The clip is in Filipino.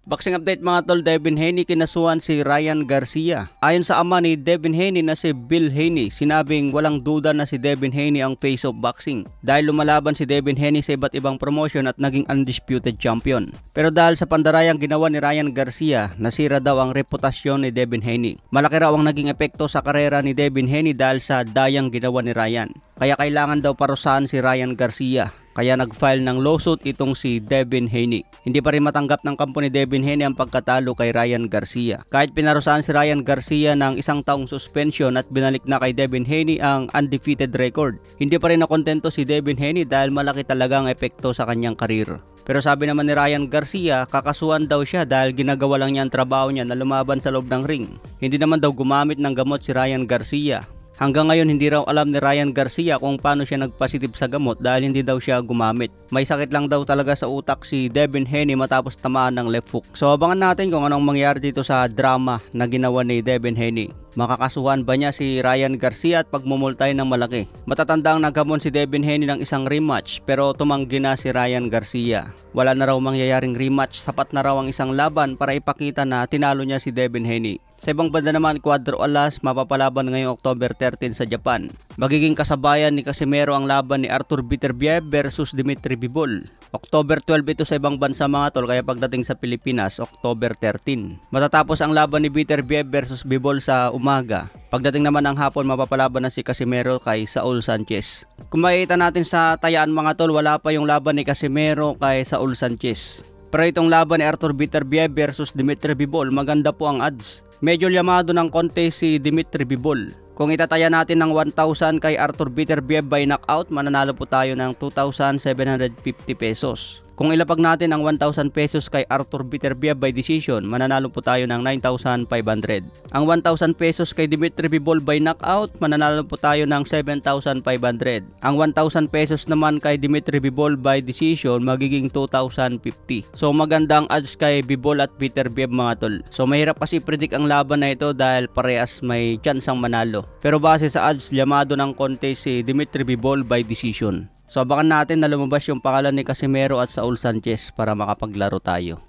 Boxing update mga tol, Devin Haney kinasuhan si Ryan Garcia. Ayon sa ama ni Devin Haney na si Bill Haney, sinabing walang duda na si Devin Haney ang face of boxing dahil lumalaban si Devin Haney sa iba't ibang promotion at naging undisputed champion. Pero dahil sa pandarayang ginawa ni Ryan Garcia, nasira daw ang reputasyon ni Devin Haney. Malaki raw ang naging epekto sa karera ni Devin Haney dahil sa dayang ginawa ni Ryan. Kaya kailangan daw parusahan si Ryan Garcia. Kaya nag-file ng lawsuit itong si Devin Haney. Hindi pa rin matanggap ng kampo ni Devin Haney ang pagkatalo kay Ryan Garcia. Kahit pinarusahan si Ryan Garcia ng 1 taong suspension at binalik na kay Devin Haney ang undefeated record, hindi pa rin nakontento si Devin Haney dahil malaki talaga ang epekto sa kanyang karir. Pero sabi naman ni Ryan Garcia, kakasuhan daw siya dahil ginagawa lang niya ang trabaho niya na lumaban sa loob ng ring. Hindi naman daw gumamit ng gamot si Ryan Garcia. Hanggang ngayon hindi raw alam ni Ryan Garcia kung paano siya nagpositive sa gamot dahil hindi daw siya gumamit. May sakit lang daw talaga sa utak si Devin Haney matapos tamaan ng left hook. So abangan natin kung anong mangyari dito sa drama na ginawa ni Devin Haney. Makakasuhan ba niya si Ryan Garcia at pagmumultay ng malaki? Matatandang naghamon si Devin Haney ng isang rematch pero tumanggi na si Ryan Garcia. Wala na raw mangyayaring rematch, sapat na raw ang isang laban para ipakita na tinalo niya si Devin Haney. Sa ibang banda naman, Cuadro Alas mapapalaban ngayong October 13 sa Japan. Magiging kasabayan ni Casimero ang laban ni Arthur Beterbiev versus Dimitri Bivol. October 12 ito sa ibang bansa mga tol, kaya pagdating sa Pilipinas, October 13. Matatapos ang laban ni Beterbiev versus Bivol sa umaga. Pagdating naman ng hapon, mapapalaban na si Casimero kay Saul Sanchez. Kung makikita natin sa tayaan mga tol, wala pa yung laban ni Casimero kay Saul Sanchez. Pero itong laban ni Arthur Beterbiev versus Dimitri Bivol, maganda po ang odds. Medyo llamado ng konti si Dimitri Bivol. Kung itataya natin ng 1,000 kay Arthur Beterbiev by knockout, mananalo po tayo ng 2,750 pesos. Kung ilapag natin ang 1,000 pesos kay Arthur Beterbiev by decision, mananalo po tayo ng 9,500. Ang 1,000 pesos kay Dimitri Bivol by knockout, mananalo po tayo ng 7,500. Ang 1,000 pesos naman kay Dimitri Bivol by decision, magiging 2,050. So magandang odds kay Bivol at Beterbiev mga tol. So mahirap kasi predict ang laban na ito dahil parehas may chance ang manalo. Pero base sa odds, llamado ng konti si Dimitri Bivol by decision. So abangan natin na lumabas yung pangalan ni Casimero at Saul Sanchez para makapaglaro tayo.